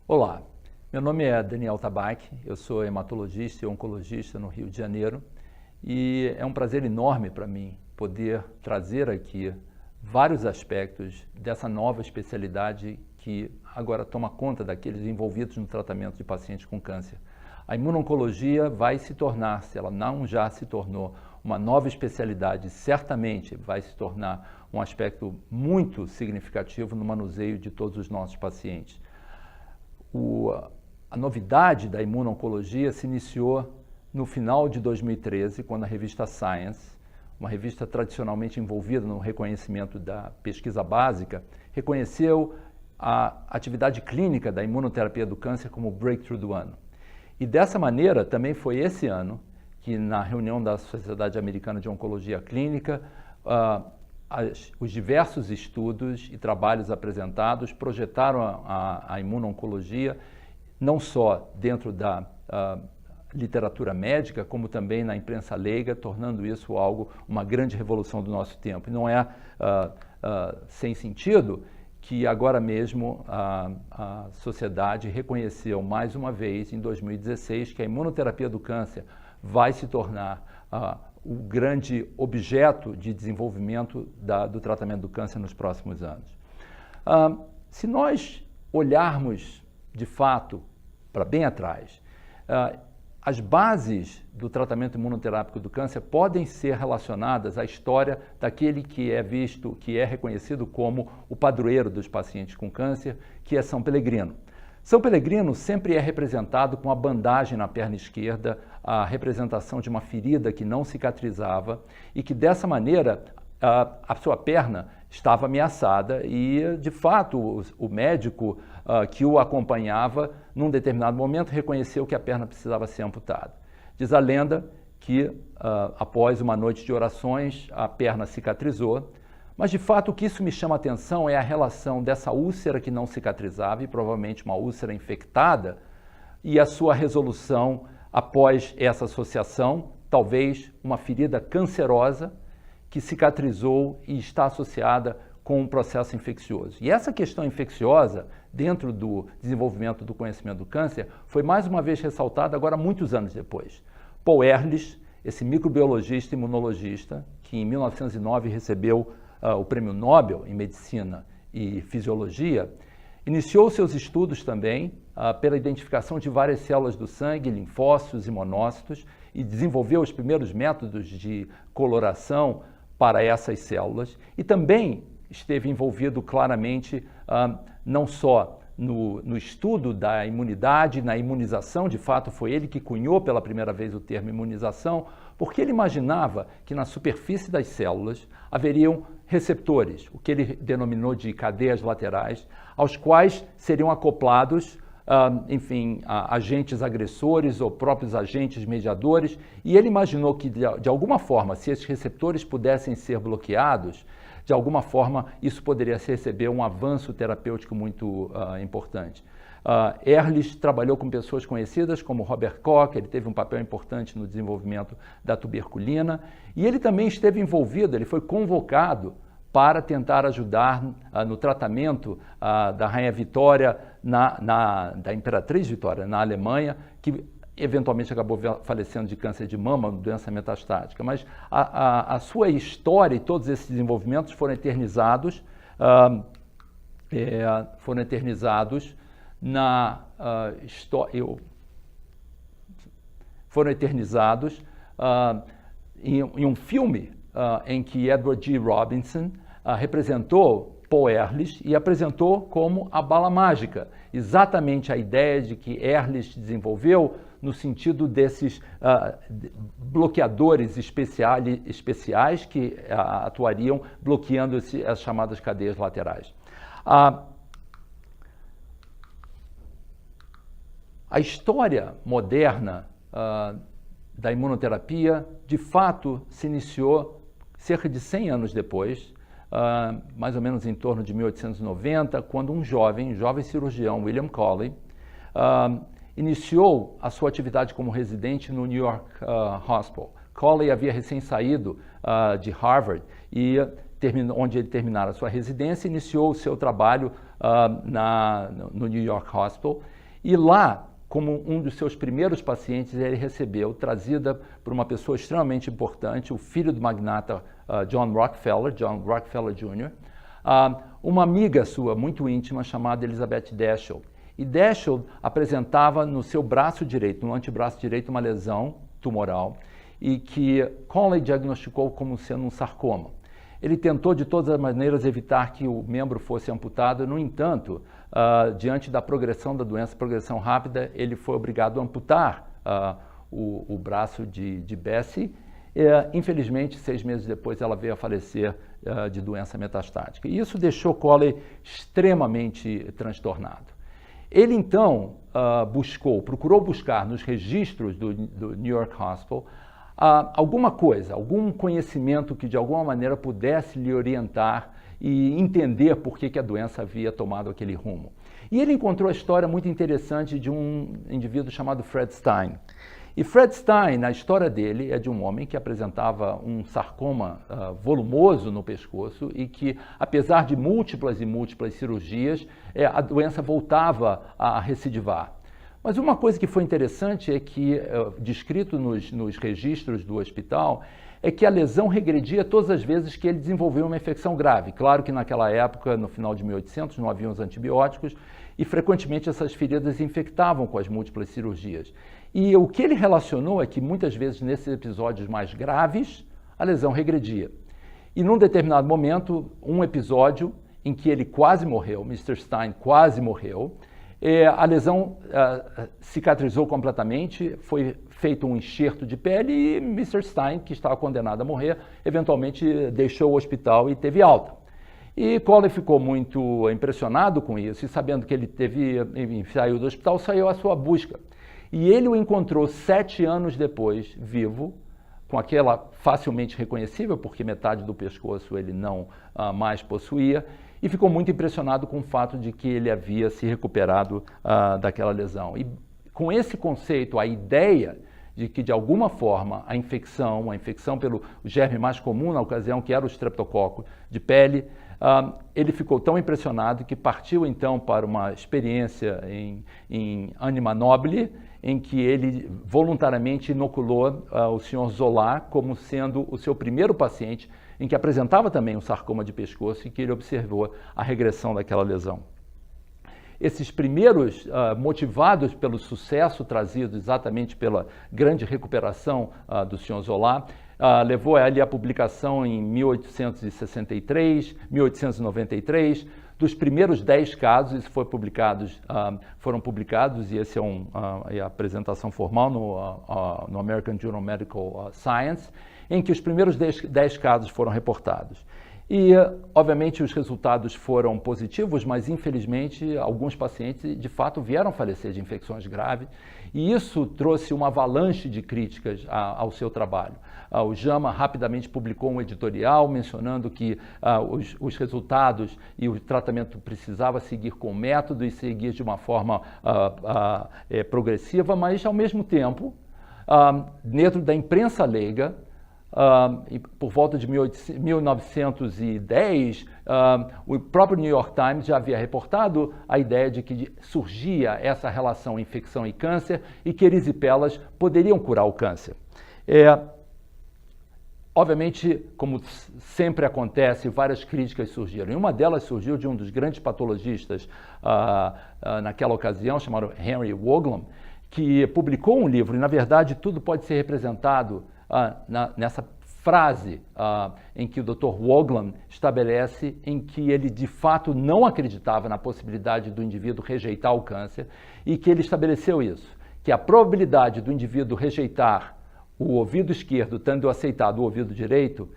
Olá, meu nome é Daniel Tabaque, eu sou hematologista e oncologista no Rio de Janeiro e é um prazer enorme para mim poder trazer aqui vários aspectos dessa nova especialidade que agora toma conta daqueles envolvidos no tratamento de pacientes com câncer. A imuno-oncologia vai se tornar, se ela não já se tornou, uma nova especialidade, certamente vai se tornar um aspecto muito significativo no manuseio de todos os nossos pacientes. A novidade da imuno-oncologia se iniciou no final de 2013, quando a revista Science, uma revista tradicionalmente envolvida no reconhecimento da pesquisa básica, reconheceu a atividade clínica da imunoterapia do câncer como breakthrough do ano. E dessa maneira, também foi esse ano que, na reunião da Sociedade Americana de Oncologia Clínica, os diversos estudos e trabalhos apresentados projetaram a imuno-oncologia não só dentro da literatura médica, como também na imprensa leiga, tornando isso uma grande revolução do nosso tempo. E não é sem sentido que agora mesmo a sociedade reconheceu mais uma vez, em 2016, que a imunoterapia do câncer vai se tornar o grande objeto de desenvolvimento do tratamento do câncer nos próximos anos. Se nós olharmos, de fato, para bem atrás, as bases do tratamento imunoterápico do câncer podem ser relacionadas à história daquele que é reconhecido como o padroeiro dos pacientes com câncer, que é São Pelegrino. São Pelegrino sempre é representado com a bandagem na perna esquerda, a representação de uma ferida que não cicatrizava e que, dessa maneira, a sua perna estava ameaçada e, de fato, o médico que o acompanhava, num determinado momento, reconheceu que a perna precisava ser amputada. Diz a lenda que, após uma noite de orações, a perna cicatrizou. Mas, de fato, o que isso me chama a atenção é a relação dessa úlcera que não cicatrizava, e provavelmente uma úlcera infectada, e a sua resolução após essa associação, talvez uma ferida cancerosa que cicatrizou e está associada com um processo infeccioso. E essa questão infecciosa, dentro do desenvolvimento do conhecimento do câncer, foi mais uma vez ressaltada agora muitos anos depois. Paul Ehrlich, esse microbiologista e imunologista, que em 1909 recebeu o Prêmio Nobel em Medicina e Fisiologia, iniciou seus estudos também pela identificação de várias células do sangue, linfócitos e monócitos, e desenvolveu os primeiros métodos de coloração para essas células, e também esteve envolvido claramente não só no estudo da imunidade, na imunização. De fato, foi ele que cunhou pela primeira vez o termo imunização, porque ele imaginava que na superfície das células haveriam receptores, o que ele denominou de cadeias laterais, aos quais seriam acoplados, agentes agressores ou próprios agentes mediadores, e ele imaginou que, de alguma forma, se esses receptores pudessem ser bloqueados, de alguma forma isso poderia receber um avanço terapêutico muito importante. Ehrlich trabalhou com pessoas conhecidas como Robert Koch, ele teve um papel importante no desenvolvimento da tuberculina, e ele também esteve envolvido, ele foi convocado para tentar ajudar no tratamento da Rainha Vitória, da Imperatriz Vitória, na Alemanha, que eventualmente acabou falecendo de câncer de mama, doença metastática. Mas a sua história e todos esses desenvolvimentos foram eternizados, em um filme em que Edward G. Robinson representou Paul Ehrlich e apresentou como a bala mágica, exatamente a ideia de que Ehrlich desenvolveu no sentido desses bloqueadores especiais que atuariam bloqueando as chamadas cadeias laterais. A história moderna da imunoterapia, de fato, se iniciou cerca de 100 anos depois, mais ou menos em torno de 1890, quando um jovem cirurgião, William Coley, iniciou a sua atividade como residente no New York Hospital. Coley havia recém saído de Harvard, onde ele terminara a sua residência, iniciou o seu trabalho no New York Hospital, e lá, como um dos seus primeiros pacientes, ele recebeu, trazida por uma pessoa extremamente importante, o filho do magnata John Rockefeller Jr., uma amiga sua muito íntima chamada Elizabeth Daschle. E Daschle apresentava no seu braço direito, no antebraço direito, uma lesão tumoral e que Coley diagnosticou como sendo um sarcoma. Ele tentou de todas as maneiras evitar que o membro fosse amputado, no entanto, diante da progressão da doença, progressão rápida, ele foi obrigado a amputar o braço de Bessie. Infelizmente, 6 meses depois, ela veio a falecer de doença metastática. E isso deixou Coley extremamente transtornado. Ele, então, procurou buscar nos registros do New York Hospital alguma coisa, algum conhecimento que de alguma maneira pudesse lhe orientar e entender por que a doença havia tomado aquele rumo. E ele encontrou a história muito interessante de um indivíduo chamado Fred Stein. E Fred Stein, a história dele é de um homem que apresentava um sarcoma volumoso no pescoço e que, apesar de múltiplas e múltiplas cirurgias, a doença voltava a recidivar. Mas uma coisa que foi interessante é que, descrito nos registros do hospital, é que a lesão regredia todas as vezes que ele desenvolveu uma infecção grave. Claro que naquela época, no final de 1800, não haviam os antibióticos e frequentemente essas feridas infectavam com as múltiplas cirurgias. E o que ele relacionou é que muitas vezes nesses episódios mais graves, a lesão regredia. E num determinado momento, um episódio em que ele quase morreu, Mr. Stein quase morreu, a lesão cicatrizou completamente, foi feito um enxerto de pele e Mr. Stein, que estava condenado a morrer, eventualmente deixou o hospital e teve alta. E Coley ficou muito impressionado com isso e sabendo que ele saiu do hospital, saiu à sua busca. E ele o encontrou 7 anos depois, vivo, com aquela facilmente reconhecível, porque metade do pescoço ele não mais possuía, e ficou muito impressionado com o fato de que ele havia se recuperado daquela lesão. E com esse conceito, a ideia de que, de alguma forma, a infecção pelo germe mais comum na ocasião, que era o streptococo de pele, ele ficou tão impressionado que partiu, então, para uma experiência em Anima Nobile, em que ele voluntariamente inoculou o Sr. Zola como sendo o seu primeiro paciente, em que apresentava também um sarcoma de pescoço e que ele observou a regressão daquela lesão. Esses primeiros, motivados pelo sucesso trazido exatamente pela grande recuperação do Sr. Zola, levou ele à publicação em 1863, 1893, dos primeiros 10 casos, isso foram publicados, e esse é a apresentação formal no American Journal of Medical Science, em que os primeiros 10 casos foram reportados. E, obviamente, os resultados foram positivos, mas, infelizmente, alguns pacientes, de fato, vieram falecer de infecções graves, e isso trouxe uma avalanche de críticas ao seu trabalho. O JAMA rapidamente publicou um editorial mencionando que os resultados e o tratamento precisava seguir com método e seguir de uma forma progressiva, mas, ao mesmo tempo, dentro da imprensa leiga, por volta de 1910, o próprio New York Times já havia reportado a ideia de que surgia essa relação infecção e câncer e que erisipelas poderiam curar o câncer. Obviamente, como sempre acontece, várias críticas surgiram. E uma delas surgiu de um dos grandes patologistas naquela ocasião, chamado Henry Woglam, que publicou um livro, e na verdade tudo pode ser representado nessa frase em que o Dr. Woglam estabelece em que ele de fato não acreditava na possibilidade do indivíduo rejeitar o câncer e que ele estabeleceu isso, que a probabilidade do indivíduo rejeitar o ouvido esquerdo tendo aceitado o ouvido direito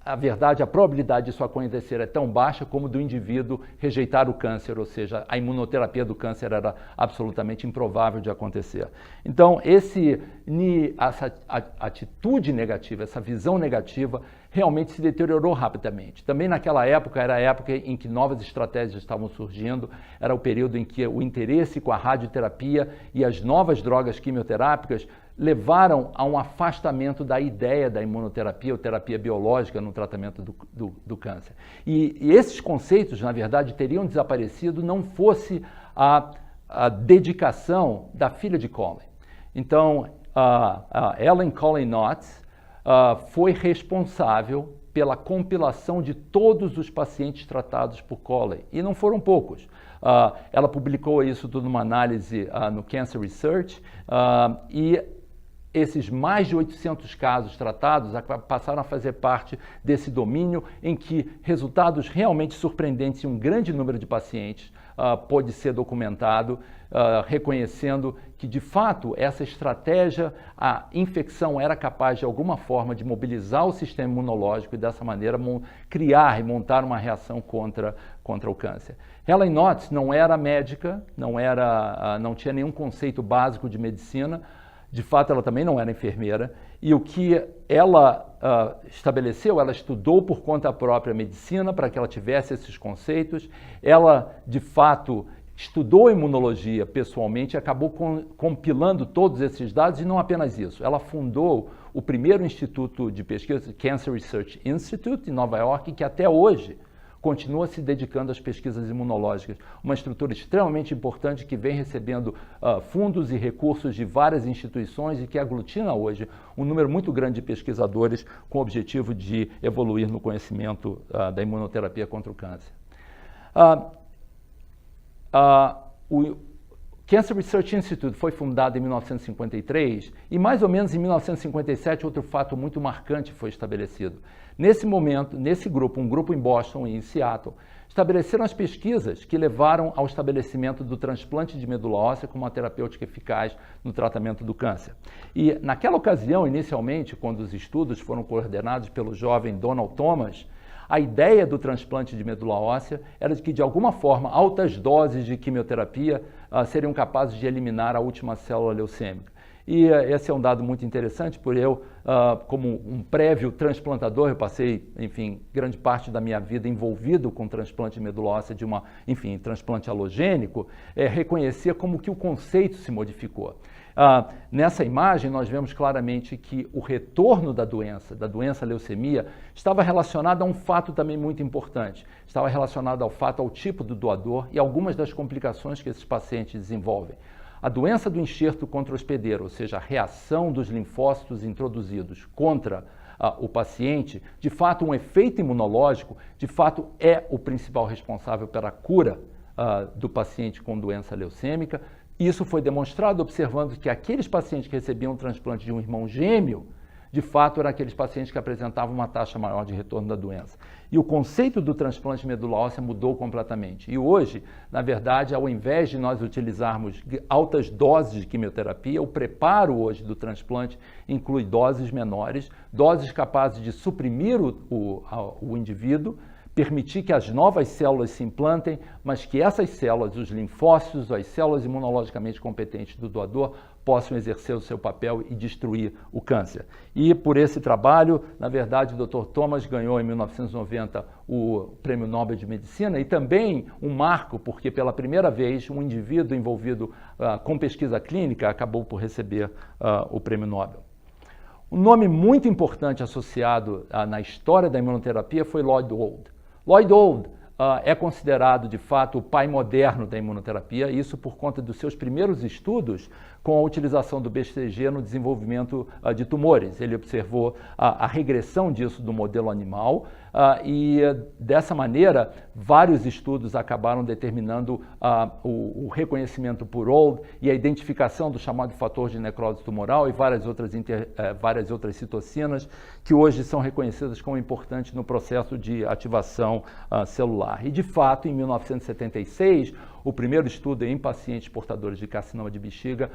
a verdade, a probabilidade disso acontecer é tão baixa como do indivíduo rejeitar o câncer, ou seja, a imunoterapia do câncer era absolutamente improvável de acontecer. Então, essa atitude negativa, essa visão negativa, realmente se deteriorou rapidamente. Também naquela época, era a época em que novas estratégias estavam surgindo, era o período em que o interesse com a radioterapia e as novas drogas quimioterápicas levaram a um afastamento da ideia da imunoterapia ou terapia biológica no tratamento do câncer. E esses conceitos, na verdade, teriam desaparecido não fosse a dedicação da filha de Colin. Então, a Ellen Colin Knotts foi responsável pela compilação de todos os pacientes tratados por Colin, e não foram poucos. Ela publicou isso tudo numa análise no Cancer Research, e esses mais de 800 casos tratados passaram a fazer parte desse domínio em que resultados realmente surpreendentes em um grande número de pacientes pôde ser documentado, reconhecendo que, de fato, essa estratégia, a infecção era capaz, de alguma forma, de mobilizar o sistema imunológico e, dessa maneira, criar e montar uma reação contra o câncer. Ellen Knotts não era médica, não tinha nenhum conceito básico de medicina. De fato, ela também não era enfermeira, e o que ela estabeleceu, ela estudou por conta própria medicina para que ela tivesse esses conceitos. Ela, de fato, estudou imunologia pessoalmente e acabou compilando todos esses dados, e não apenas isso. Ela fundou o primeiro instituto de pesquisa, Cancer Research Institute, em Nova York, que até hoje continua se dedicando às pesquisas imunológicas, uma estrutura extremamente importante que vem recebendo fundos e recursos de várias instituições e que aglutina hoje um número muito grande de pesquisadores com o objetivo de evoluir no conhecimento da imunoterapia contra o câncer. O Cancer Research Institute foi fundado em 1953 e, mais ou menos em 1957, outro fato muito marcante foi estabelecido. Nesse momento, nesse grupo, um grupo em Boston e em Seattle, estabeleceram as pesquisas que levaram ao estabelecimento do transplante de medula óssea como uma terapêutica eficaz no tratamento do câncer. E naquela ocasião, inicialmente, quando os estudos foram coordenados pelo jovem Donald Thomas, a ideia do transplante de medula óssea era de que, de alguma forma, altas doses de quimioterapia seriam capazes de eliminar a última célula leucêmica. E esse é um dado muito interessante, porque eu, como um prévio transplantador, eu passei, enfim, grande parte da minha vida envolvido com transplante de medula óssea transplante halogênico, reconhecer como que o conceito se modificou. Nessa imagem, nós vemos claramente que o retorno da doença leucemia, estava relacionado a um fato também muito importante. Estava relacionado ao tipo do doador e algumas das complicações que esses pacientes desenvolvem. A doença do enxerto contra o hospedeiro, ou seja, a reação dos linfócitos introduzidos contra o paciente, de fato, um efeito imunológico, de fato, é o principal responsável pela cura do paciente com doença leucêmica. Isso foi demonstrado observando que aqueles pacientes que recebiam o transplante de um irmão gêmeo, de fato, eram aqueles pacientes que apresentavam uma taxa maior de retorno da doença. E o conceito do transplante de medula óssea mudou completamente. E hoje, na verdade, ao invés de nós utilizarmos altas doses de quimioterapia, o preparo hoje do transplante inclui doses menores, doses capazes de suprimir o indivíduo, permitir que as novas células se implantem, mas que essas células, os linfócitos, as células imunologicamente competentes do doador, possam exercer o seu papel e destruir o câncer. E por esse trabalho, na verdade, o Dr. Thomas ganhou em 1990 o Prêmio Nobel de Medicina e também um marco, porque pela primeira vez um indivíduo envolvido com pesquisa clínica acabou por receber o Prêmio Nobel. Um nome muito importante associado na história da imunoterapia foi Lloyd Old. Lloyd Old é considerado, de fato, o pai moderno da imunoterapia, isso por conta dos seus primeiros estudos com a utilização do BCG no desenvolvimento de tumores. Ele observou a regressão disso do modelo animal e, dessa maneira, vários estudos acabaram determinando o reconhecimento por Old e a identificação do chamado fator de necrose tumoral e várias outras citocinas que hoje são reconhecidas como importantes no processo de ativação celular. E, de fato, em 1976, o primeiro estudo em pacientes portadores de carcinoma de bexiga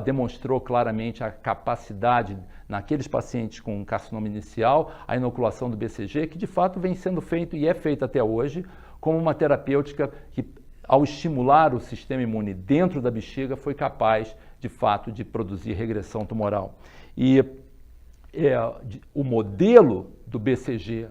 demonstrou claramente a capacidade naqueles pacientes com carcinoma inicial, a inoculação do BCG, que de fato vem sendo feito e é feito até hoje, como uma terapêutica que, ao estimular o sistema imune dentro da bexiga, foi capaz, de fato, de produzir regressão tumoral. E o modelo do BCG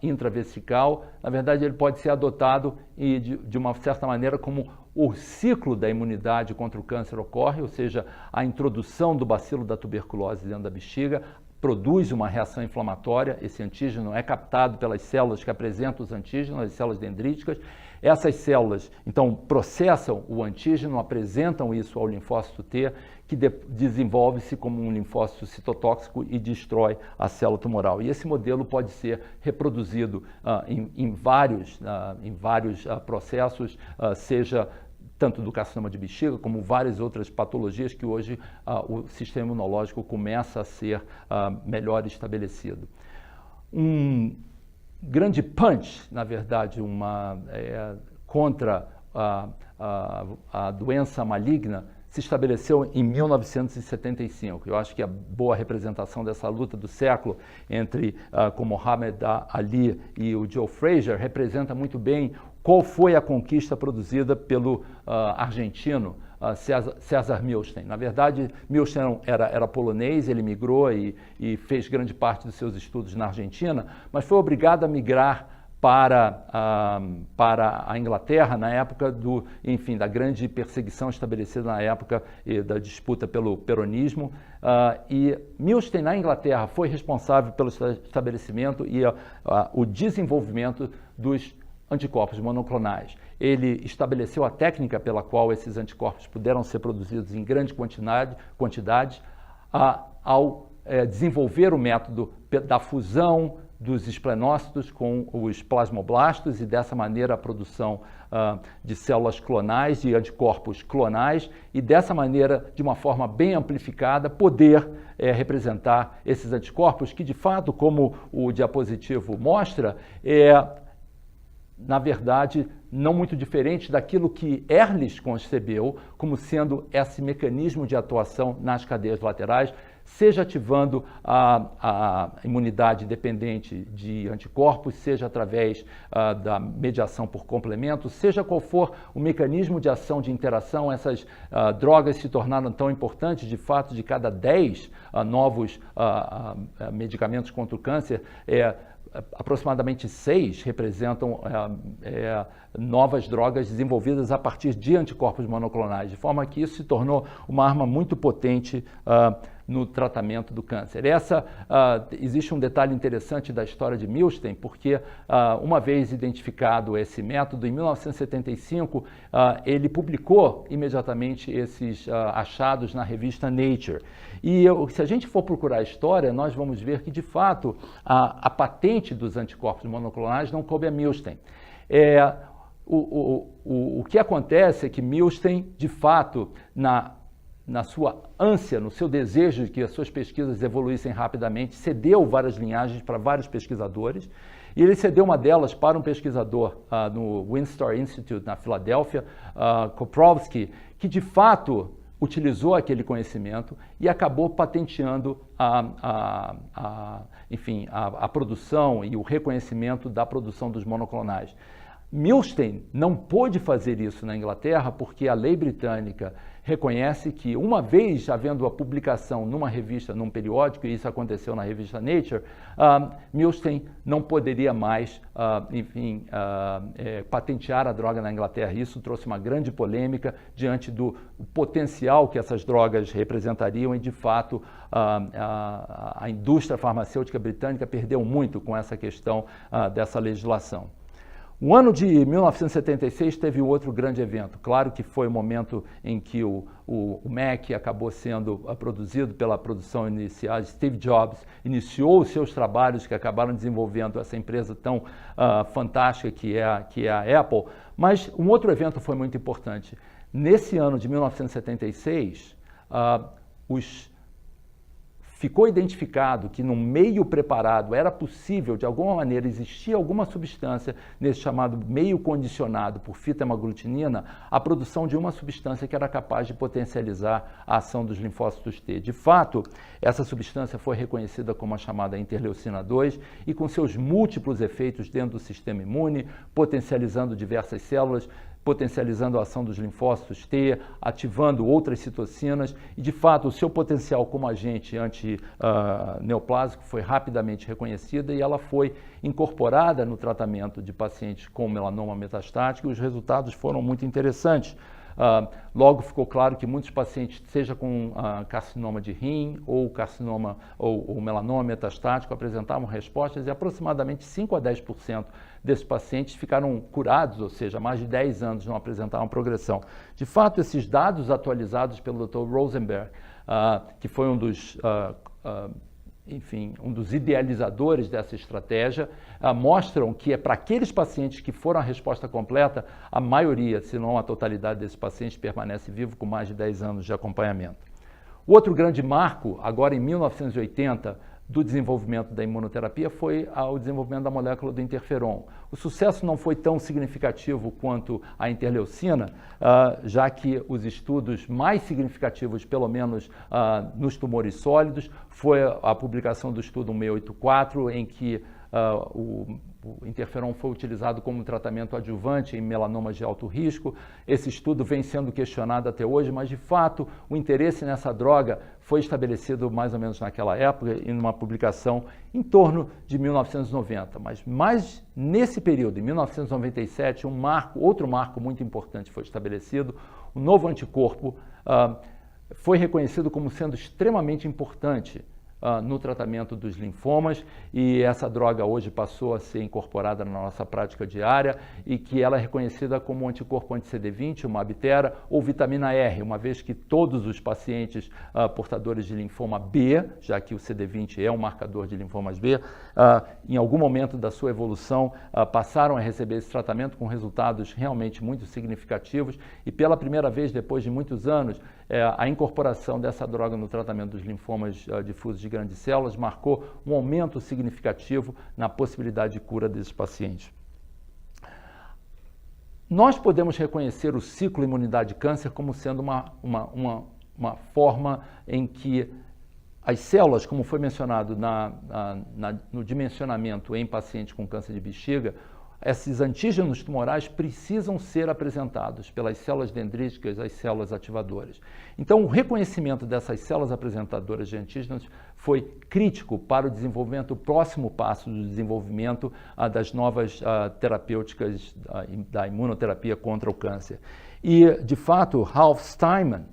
intravesical, na verdade, ele pode ser adotado e, de uma certa maneira, como o ciclo da imunidade contra o câncer ocorre, ou seja, a introdução do bacilo da tuberculose dentro da bexiga produz uma reação inflamatória, esse antígeno é captado pelas células que apresentam os antígenos, as células dendríticas. Essas células, então, processam o antígeno, apresentam isso ao linfócito T, que desenvolve-se como um linfócito citotóxico e destrói a célula tumoral. E esse modelo pode ser reproduzido em vários processos, seja tanto do carcinoma de bexiga, como várias outras patologias que hoje o sistema imunológico começa a ser melhor estabelecido. Um grande punch, na verdade, contra a doença maligna, se estabeleceu em 1975. Eu acho que a boa representação dessa luta do século entre com Muhammad Ali e o Joe Frazier representa muito bem qual foi a conquista produzida pelo argentino César Milstein. Na verdade, Milstein era polonês, ele migrou e fez grande parte dos seus estudos na Argentina, mas foi obrigado a migrar para a Inglaterra na época da grande perseguição estabelecida na época da disputa pelo peronismo. E Milstein, na Inglaterra, foi responsável pelo estabelecimento e o desenvolvimento dos anticorpos monoclonais. Ele estabeleceu a técnica pela qual esses anticorpos puderam ser produzidos em grande quantidade ao desenvolver o método da fusão dos esplenócitos com os plasmoblastos e dessa maneira a produção de células clonais, de anticorpos clonais e dessa maneira, de uma forma bem amplificada, poder representar esses anticorpos que, de fato, como o diapositivo mostra, na verdade, não muito diferente daquilo que Ehrlich concebeu como sendo esse mecanismo de atuação nas cadeias laterais, seja ativando a imunidade dependente de anticorpos, seja através da mediação por complemento, seja qual for o mecanismo de ação de interação, essas drogas se tornaram tão importantes, de fato, de cada 10 novos medicamentos contra o câncer, aproximadamente 6 representam novas drogas desenvolvidas a partir de anticorpos monoclonais, de forma que isso se tornou uma arma muito potente no tratamento do câncer. Existe um detalhe interessante da história de Milstein, porque uma vez identificado esse método, em 1975, ele publicou imediatamente esses achados na revista Nature. E se a gente for procurar a história, nós vamos ver que, de fato, a patente dos anticorpos monoclonais não coube a Milstein. O que acontece é que Milstein, de fato, na sua ânsia, no seu desejo de que as suas pesquisas evoluíssem rapidamente, cedeu várias linhagens para vários pesquisadores, e ele cedeu uma delas para um pesquisador no Windsor Institute, na Filadélfia, Koprovsky, que de fato utilizou aquele conhecimento e acabou patenteando a produção e o reconhecimento da produção dos monoclonais. Milstein não pôde fazer isso na Inglaterra porque a lei britânica reconhece que, uma vez havendo a publicação numa revista, num periódico, e isso aconteceu na revista Nature, Milstein não poderia mais, patentear a droga na Inglaterra. Isso trouxe uma grande polêmica diante do potencial que essas drogas representariam e, de fato, a indústria farmacêutica britânica perdeu muito com essa questão dessa legislação. O ano de 1976 teve um outro grande evento. Claro que foi o momento em que o Mac acabou sendo produzido pela produção inicial. Steve Jobs iniciou os seus trabalhos que acabaram desenvolvendo essa empresa tão fantástica que é a Apple. Mas um outro evento foi muito importante. Nesse ano de 1976, os ficou identificado que no meio preparado era possível, de alguma maneira, existir alguma substância nesse chamado meio condicionado por fita hemaglutinina, a produção de uma substância que era capaz de potencializar a ação dos linfócitos T. De fato, essa substância foi reconhecida como a chamada interleucina 2 e com seus múltiplos efeitos dentro do sistema imune, potencializando diversas células, potencializando a ação dos linfócitos T, ativando outras citocinas e, de fato, o seu potencial como agente anti-neoplásico foi rapidamente reconhecida e ela foi incorporada no tratamento de pacientes com melanoma metastático e os resultados foram muito interessantes. Logo ficou claro que muitos pacientes, seja com carcinoma de rim ou carcinoma ou melanoma metastático, apresentavam respostas e aproximadamente 5 a 10% desses pacientes ficaram curados, ou seja, mais de 10 anos não apresentavam progressão. De fato, esses dados atualizados pelo Dr. Rosenberg, que foi um dos idealizadores dessa estratégia, mostram que para aqueles pacientes que foram a resposta completa, a maioria, se não a totalidade desses pacientes, permanece vivo com mais de 10 anos de acompanhamento. O outro grande marco, agora em 1980, do desenvolvimento da imunoterapia foi o desenvolvimento da molécula do interferon. O sucesso não foi tão significativo quanto a interleucina, já que os estudos mais significativos, pelo menos nos tumores sólidos, foi a publicação do estudo 1684, em que o interferon foi utilizado como tratamento adjuvante em melanomas de alto risco. Esse estudo vem sendo questionado até hoje, mas de fato o interesse nessa droga foi estabelecido mais ou menos naquela época, em uma publicação em torno de 1990. Mas nesse período, em 1997, outro marco muito importante foi estabelecido. O novo anticorpo foi reconhecido como sendo extremamente importante no tratamento dos linfomas e essa droga hoje passou a ser incorporada na nossa prática diária e que ela é reconhecida como anticorpo anti-CD20, uma Abtera ou vitamina R, uma vez que todos os pacientes portadores de linfoma B, já que o CD20 é um marcador de linfomas B, em algum momento da sua evolução passaram a receber esse tratamento com resultados realmente muito significativos e pela primeira vez depois de muitos anos a incorporação dessa droga no tratamento dos linfomas difusos de grandes células marcou um aumento significativo na possibilidade de cura desses pacientes. Nós podemos reconhecer o ciclo imunidade-câncer como sendo uma forma em que as células, como foi mencionado no dimensionamento em pacientes com câncer de bexiga, esses antígenos tumorais precisam ser apresentados pelas células dendríticas, as células ativadoras. Então, o reconhecimento dessas células apresentadoras de antígenos foi crítico para o desenvolvimento, o próximo passo do desenvolvimento das novas terapêuticas da imunoterapia contra o câncer. E, de fato, Ralph Steinman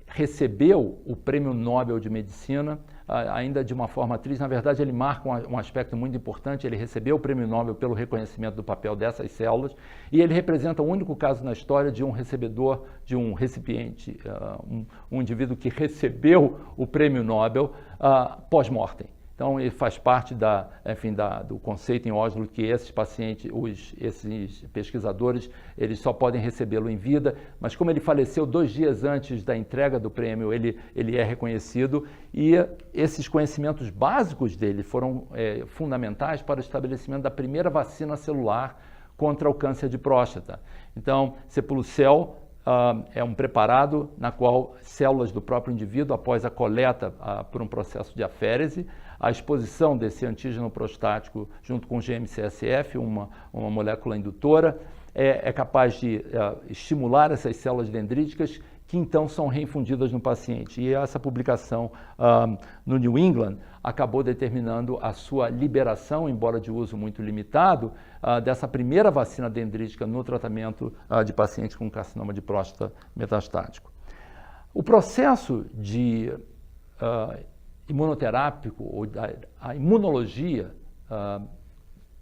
recebeu o Prêmio Nobel de Medicina, ainda de uma forma triste. Na verdade, ele marca um aspecto muito importante. Ele recebeu o Prêmio Nobel pelo reconhecimento do papel dessas células e ele representa o único caso na história de um recebedor, de um recipiente, um indivíduo que recebeu o Prêmio Nobel pós-mortem. Então, ele faz parte do conceito em Oslo que esses pacientes, esses pesquisadores, eles só podem recebê-lo em vida, mas como ele faleceu 2 dias antes da entrega do prêmio, ele é reconhecido e esses conhecimentos básicos dele foram fundamentais para o estabelecimento da primeira vacina celular contra o câncer de próstata. Então, Sepulucel é um preparado na qual células do próprio indivíduo, após a coleta por um processo de aférese, a exposição desse antígeno prostático junto com o GM-CSF, uma molécula indutora, é capaz de estimular essas células dendríticas que então são reinfundidas no paciente. E essa publicação no New England acabou determinando a sua liberação, embora de uso muito limitado, dessa primeira vacina dendrítica no tratamento de pacientes com carcinoma de próstata metastático. O processo de imunoterápico, ou a imunologia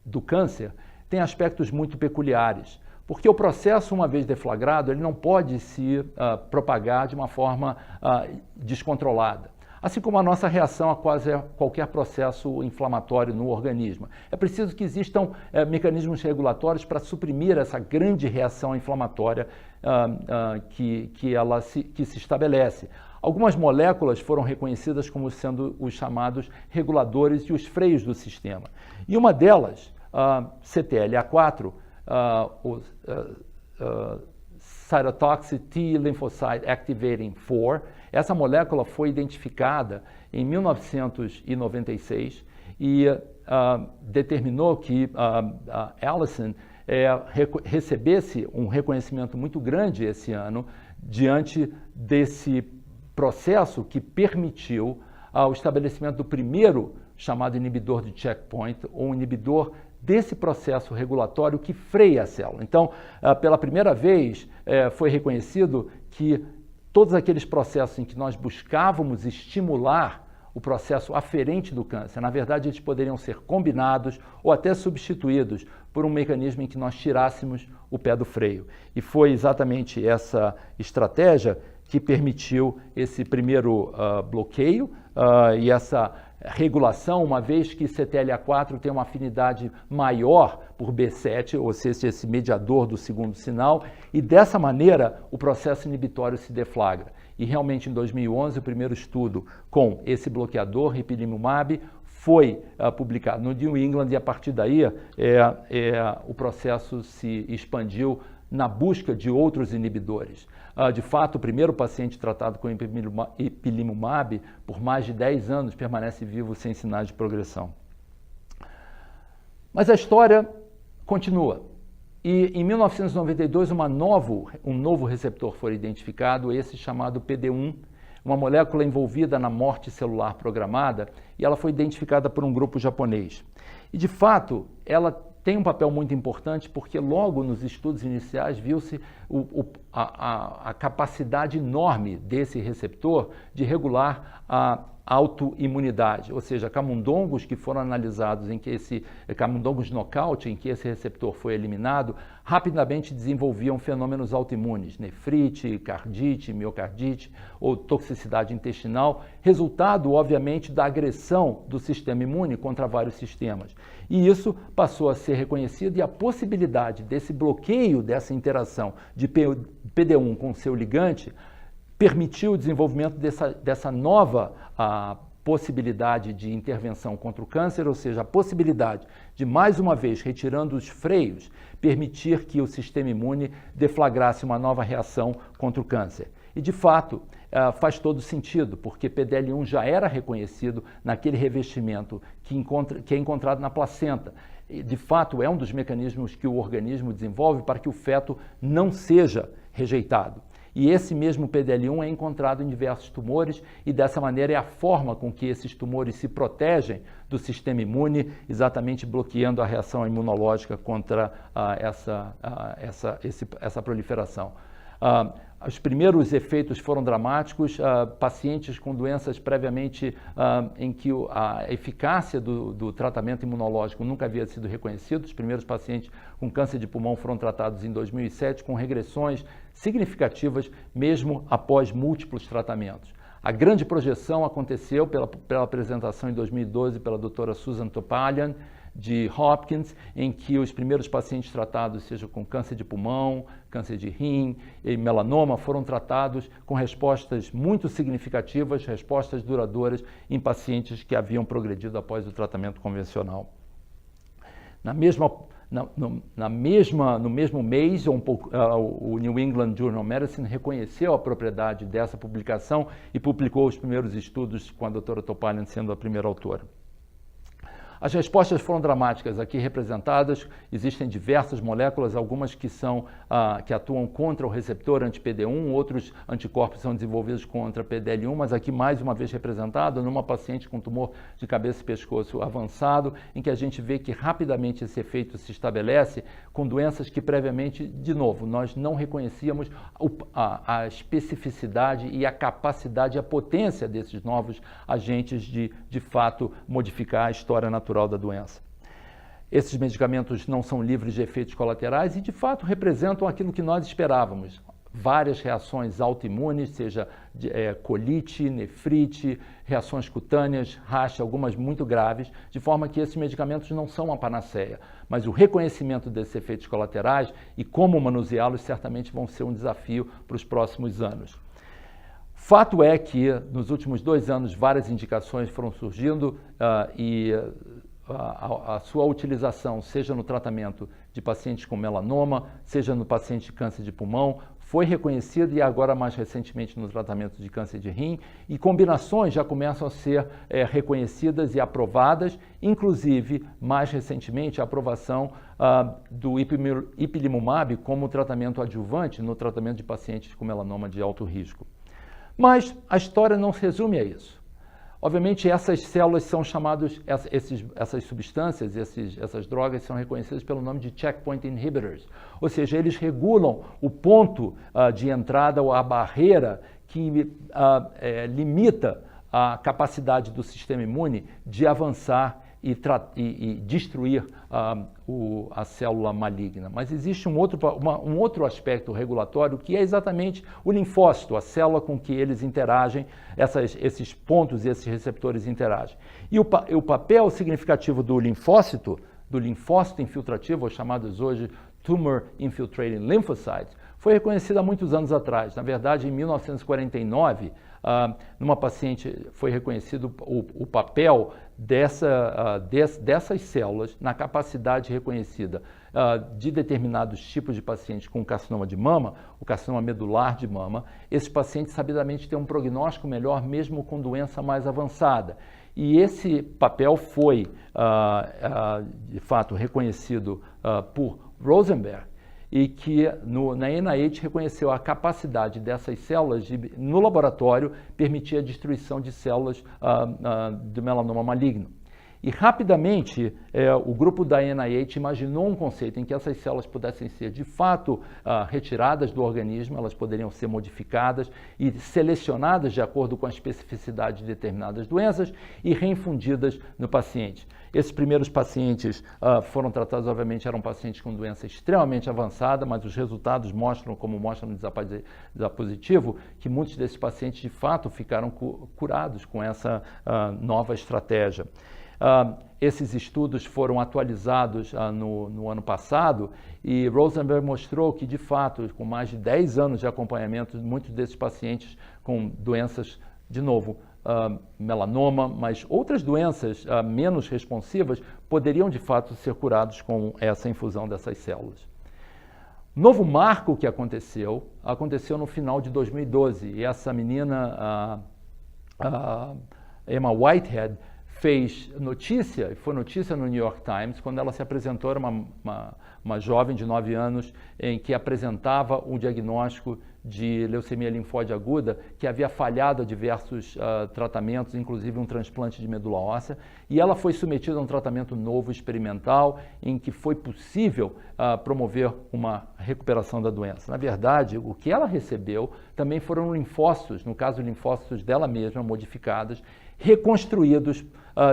do câncer, tem aspectos muito peculiares, porque o processo, uma vez deflagrado, ele não pode se propagar de uma forma descontrolada, assim como a nossa reação a quase qualquer processo inflamatório no organismo. É preciso que existam mecanismos regulatórios para suprimir essa grande reação inflamatória que se estabelece. algumas moléculas foram reconhecidas como sendo os chamados reguladores e os freios do sistema. E uma delas, CTLA4, Cytotoxic T Lymphocyte Activating 4, essa molécula foi identificada em 1996 e determinou que Allison recebesse um reconhecimento muito grande esse ano diante desse processo que permitiu o estabelecimento do primeiro chamado inibidor de checkpoint, ou inibidor desse processo regulatório que freia a célula. Então, pela primeira vez, foi reconhecido que todos aqueles processos em que nós buscávamos estimular o processo aferente do câncer, na verdade, eles poderiam ser combinados ou até substituídos por um mecanismo em que nós tirássemos o pé do freio. E foi exatamente essa estratégia que permitiu esse primeiro bloqueio e essa regulação, uma vez que CTLA4 tem uma afinidade maior por B7, ou seja, esse mediador do segundo sinal, e dessa maneira o processo inibitório se deflagra. E realmente em 2011 o primeiro estudo com esse bloqueador, ipilimumab, foi publicado no New England e a partir daí o processo se expandiu na busca de outros inibidores. De fato, o primeiro paciente tratado com ipilimumab por mais de 10 anos permanece vivo sem sinais de progressão. Mas a história continua. E em 1992 um novo receptor foi identificado, esse chamado PD-1, uma molécula envolvida na morte celular programada, e ela foi identificada por um grupo japonês. E de fato, ela tem um papel muito importante porque logo nos estudos iniciais viu-se a capacidade enorme desse receptor de regular a autoimunidade, ou seja, camundongos que foram analisados camundongos nocaute em que esse receptor foi eliminado, rapidamente desenvolviam fenômenos autoimunes, nefrite, cardite, miocardite ou toxicidade intestinal, resultado, obviamente, da agressão do sistema imune contra vários sistemas. E isso passou a ser reconhecido e a possibilidade desse bloqueio dessa interação de PD-1 com seu ligante permitiu o desenvolvimento dessa nova possibilidade de intervenção contra o câncer, ou seja, a possibilidade de, mais uma vez, retirando os freios, permitir que o sistema imune deflagrasse uma nova reação contra o câncer. E, de fato, faz todo sentido, porque PDL1 já era reconhecido naquele revestimento que é encontrado na placenta. E, de fato, é um dos mecanismos que o organismo desenvolve para que o feto não seja rejeitado. E esse mesmo PDL1 é encontrado em diversos tumores e dessa maneira é a forma com que esses tumores se protegem do sistema imune, exatamente bloqueando a reação imunológica contra essa proliferação. Os primeiros efeitos foram dramáticos, pacientes com doenças previamente em que a eficácia do tratamento imunológico nunca havia sido reconhecida. Os primeiros pacientes com câncer de pulmão foram tratados em 2007 com regressões significativas mesmo após múltiplos tratamentos. A grande projeção aconteceu pela apresentação em 2012 pela doutora Susan Topalian, de Hopkins, em que os primeiros pacientes tratados, seja com câncer de pulmão, câncer de rim e melanoma, foram tratados com respostas muito significativas, respostas duradouras em pacientes que haviam progredido após o tratamento convencional. No mesmo mês, o New England Journal of Medicine reconheceu a propriedade dessa publicação e publicou os primeiros estudos com a doutora Topalian sendo a primeira autora. As respostas foram dramáticas aqui representadas, existem diversas moléculas, algumas que atuam contra o receptor anti-PD1, outros anticorpos são desenvolvidos contra PDL1, mas aqui mais uma vez representado numa paciente com tumor de cabeça e pescoço avançado, em que a gente vê que rapidamente esse efeito se estabelece com doenças que previamente, de novo, nós não reconhecíamos a especificidade e a capacidade e a potência desses novos agentes de fato modificar a história natural da doença. Esses medicamentos não são livres de efeitos colaterais e, de fato, representam aquilo que nós esperávamos. Várias reações autoimunes, seja colite, nefrite, reações cutâneas, racha, algumas muito graves, de forma que esses medicamentos não são uma panaceia. Mas o reconhecimento desses efeitos colaterais e como manuseá-los certamente vão ser um desafio para os próximos anos. Fato é que, nos últimos 2 anos, várias indicações foram surgindo e a sua utilização, seja no tratamento de pacientes com melanoma, seja no paciente de câncer de pulmão, foi reconhecida e agora mais recentemente no tratamento de câncer de rim, e combinações já começam a ser reconhecidas e aprovadas, inclusive mais recentemente a aprovação do ipilimumab como tratamento adjuvante no tratamento de pacientes com melanoma de alto risco. Mas a história não se resume a isso. Obviamente, essas células são chamadas, essas substâncias, essas drogas são reconhecidas pelo nome de checkpoint inhibitors, ou seja, eles regulam o ponto de entrada ou a barreira que limita a capacidade do sistema imune de avançar e destruir a célula maligna. Mas existe um outro aspecto regulatório que é exatamente o linfócito, a célula com que eles interagem, esses pontos e esses receptores interagem. E o papel significativo do linfócito infiltrativo, ou chamados hoje Tumor Infiltrating Lymphocytes, foi reconhecido há muitos anos atrás. Na verdade, em 1949, numa paciente foi reconhecido o papel dessas células na capacidade reconhecida de determinados tipos de pacientes com carcinoma de mama, o carcinoma medular de mama. Esses pacientes sabidamente têm um prognóstico melhor mesmo com doença mais avançada. E esse papel foi, de fato, reconhecido por Rosenberg, e que na NIH reconheceu a capacidade dessas células de, no laboratório, permitir a destruição de células do melanoma maligno. E rapidamente o grupo da NIH imaginou um conceito em que essas células pudessem ser de fato retiradas do organismo, elas poderiam ser modificadas e selecionadas de acordo com a especificidade de determinadas doenças e reinfundidas no paciente. Esses primeiros pacientes foram tratados, obviamente, eram pacientes com doença extremamente avançada, mas os resultados mostram, como mostra no diapositivo, que muitos desses pacientes de fato ficaram curados com essa nova estratégia. Esses estudos foram atualizados no ano passado e Rosenberg mostrou que, de fato, com mais de 10 anos de acompanhamento, muitos desses pacientes com doenças, de novo, melanoma, mas outras doenças menos responsivas, poderiam, de fato, ser curados com essa infusão dessas células. Novo marco que aconteceu no final de 2012, e essa menina, Emma Whitehead, fez notícia, e foi notícia no New York Times, quando ela se apresentou, era uma jovem de 9 anos, em que apresentava um diagnóstico de leucemia linfóide aguda, que havia falhado a diversos tratamentos, inclusive um transplante de medula óssea, e ela foi submetida a um tratamento novo, experimental, em que foi possível promover uma recuperação da doença. Na verdade, o que ela recebeu também foram linfócitos, no caso linfócitos dela mesma, modificados, reconstruídos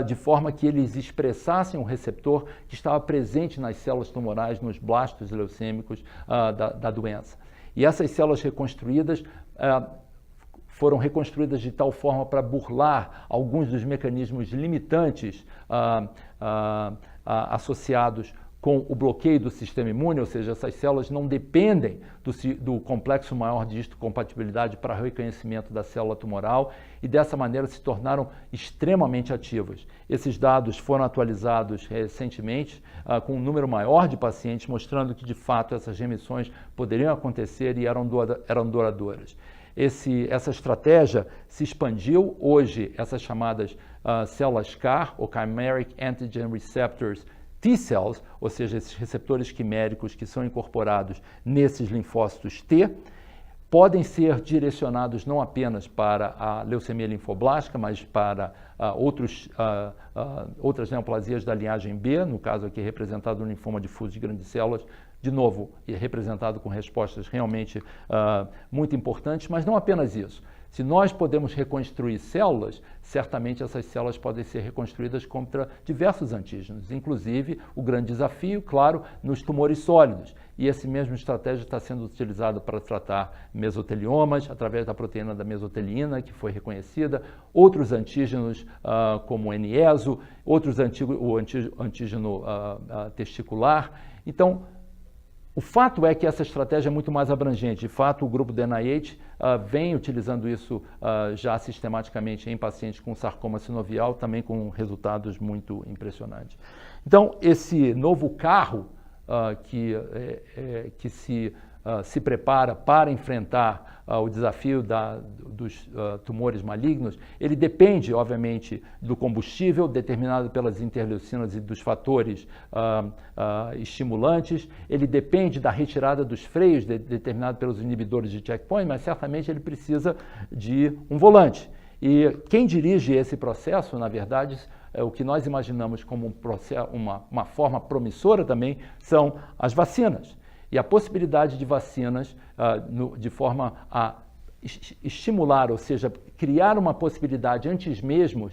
de forma que eles expressassem o receptor que estava presente nas células tumorais, nos blastos leucêmicos da doença. E essas células reconstruídas foram reconstruídas de tal forma para burlar alguns dos mecanismos limitantes associados com o bloqueio do sistema imune, ou seja, essas células não dependem do complexo maior de histocompatibilidade para reconhecimento da célula tumoral e dessa maneira se tornaram extremamente ativas. Esses dados foram atualizados recentemente com um número maior de pacientes, mostrando que de fato essas remissões poderiam acontecer e eram duradouras. Essa estratégia se expandiu. Hoje, essas chamadas células CAR, ou Chimeric Antigen Receptors T-cells, ou seja, esses receptores quiméricos que são incorporados nesses linfócitos T, podem ser direcionados não apenas para a leucemia linfoblástica, mas para outras neoplasias da linhagem B, no caso aqui representado no linfoma difuso de grandes células, de novo, representado com respostas realmente muito importantes, mas não apenas isso. Se nós podemos reconstruir células, certamente essas células podem ser reconstruídas contra diversos antígenos, inclusive o grande desafio, claro, nos tumores sólidos. E essa mesma estratégia está sendo utilizada para tratar mesoteliomas, através da proteína da mesoteliina, que foi reconhecida, outros antígenos como o N-ESO, o antígeno testicular. Então, O fato é que essa estratégia é muito mais abrangente. De fato, o grupo do NIH vem utilizando isso já sistematicamente em pacientes com sarcoma sinovial, também com resultados muito impressionantes. Então, esse novo carro que se prepara para enfrentar o desafio dos tumores malignos, ele depende, obviamente, do combustível determinado pelas interleucinas e dos fatores estimulantes, ele depende da retirada dos freios determinado pelos inibidores de checkpoint, mas certamente ele precisa de um volante. E quem dirige esse processo, na verdade, o que nós imaginamos como uma forma promissora também, são as vacinas. E a possibilidade de vacinas de forma a estimular, ou seja, criar uma possibilidade antes mesmo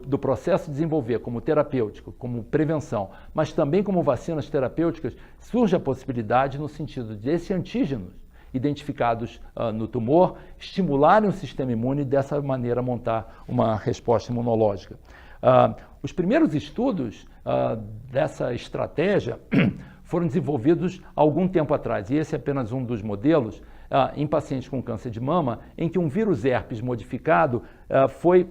do processo de desenvolver como terapêutico, como prevenção, mas também como vacinas terapêuticas, surge a possibilidade no sentido desses antígenos identificados no tumor, estimularem o sistema imune e dessa maneira montar uma resposta imunológica. Os primeiros estudos dessa estratégia foram desenvolvidos há algum tempo atrás, e esse é apenas um dos modelos, em pacientes com câncer de mama, em que um vírus herpes modificado foi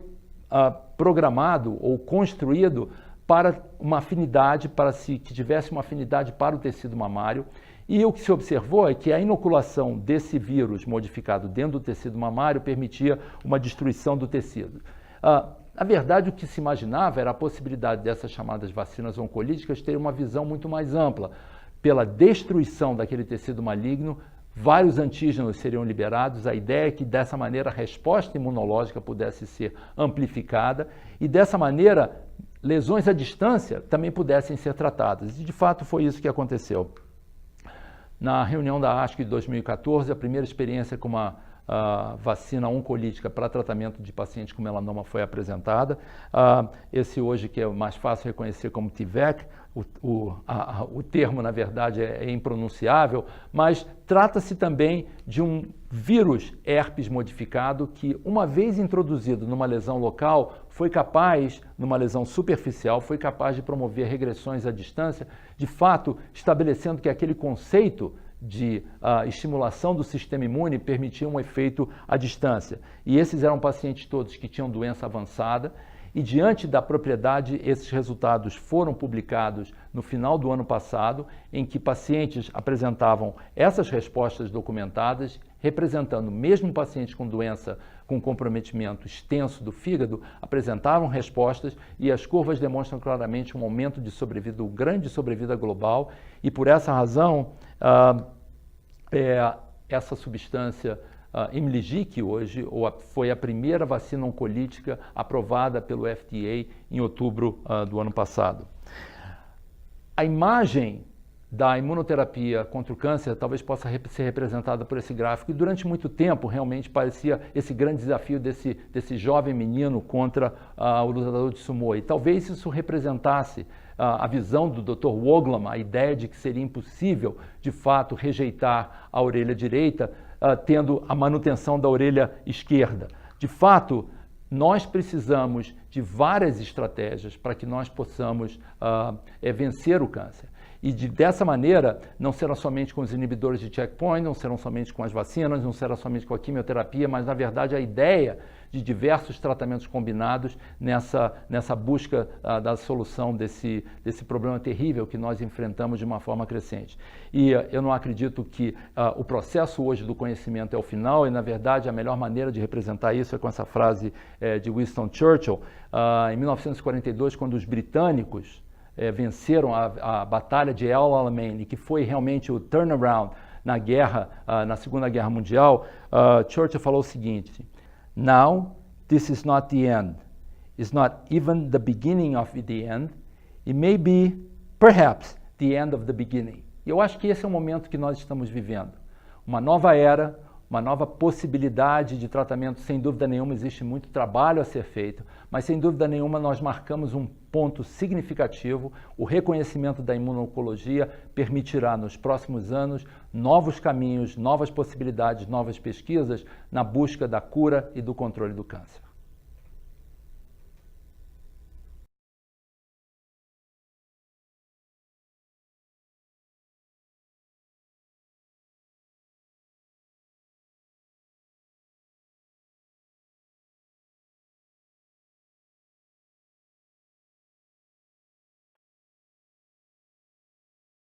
programado ou construído para uma afinidade, que tivesse uma afinidade para o tecido mamário, e o que se observou é que a inoculação desse vírus modificado dentro do tecido mamário permitia uma destruição do tecido. Na verdade, o que se imaginava era a possibilidade dessas chamadas vacinas oncolíticas terem uma visão muito mais ampla. Pela destruição daquele tecido maligno, vários antígenos seriam liberados. A ideia é que, dessa maneira, a resposta imunológica pudesse ser amplificada e, dessa maneira, lesões à distância também pudessem ser tratadas. E, de fato, foi isso que aconteceu. Na reunião da ASCO de 2014, a primeira experiência com uma vacina oncolítica para tratamento de pacientes com melanoma foi apresentada. Esse hoje que é mais fácil reconhecer como T-VEC, o termo na verdade é impronunciável, mas trata-se também de um vírus herpes modificado que, uma vez introduzido numa lesão local, foi capaz, numa lesão superficial, foi capaz de promover regressões à distância, de fato estabelecendo que aquele conceito de estimulação do sistema imune permitia um efeito à distância. E esses eram pacientes todos que tinham doença avançada e, diante da propriedade, esses resultados foram publicados no final do ano passado, em que pacientes apresentavam essas respostas documentadas, representando mesmo pacientes com doença com comprometimento extenso do fígado, apresentavam respostas e as curvas demonstram claramente um aumento de sobrevida, um grande sobrevida global, e por essa razão, essa substância Imligic hoje foi a primeira vacina oncolítica aprovada pelo FDA em outubro do ano passado. A imagem da imunoterapia contra o câncer talvez possa ser representada por esse gráfico, e durante muito tempo realmente parecia esse grande desafio desse jovem menino contra o lutador de sumô, e talvez isso representasse a visão do Dr. Woglam, a ideia de que seria impossível, de fato, rejeitar a orelha direita, tendo a manutenção da orelha esquerda. De fato, nós precisamos de várias estratégias para que nós possamos vencer o câncer. E dessa maneira, não será somente com os inibidores de checkpoint, não serão somente com as vacinas, não será somente com a quimioterapia, mas, na verdade, a ideia de diversos tratamentos combinados nessa busca da solução desse problema terrível que nós enfrentamos de uma forma crescente. E eu não acredito que o processo hoje do conhecimento é o final, e, na verdade, a melhor maneira de representar isso é com essa frase de Winston Churchill, em 1942, quando os britânicos venceram a batalha de El Alamein, que foi realmente o turnaround na Segunda Guerra Mundial. Churchill falou o seguinte: "Now, this is not the end. It's not even the beginning of the end. It may be, perhaps, the end of the beginning." E eu acho que esse é o momento que nós estamos vivendo. Uma nova era, uma nova possibilidade de tratamento. Sem dúvida nenhuma, existe muito trabalho a ser feito, mas sem dúvida nenhuma nós marcamos um ponto significativo. O reconhecimento da imuno-oncologia permitirá nos próximos anos novos caminhos, novas possibilidades, novas pesquisas na busca da cura e do controle do câncer.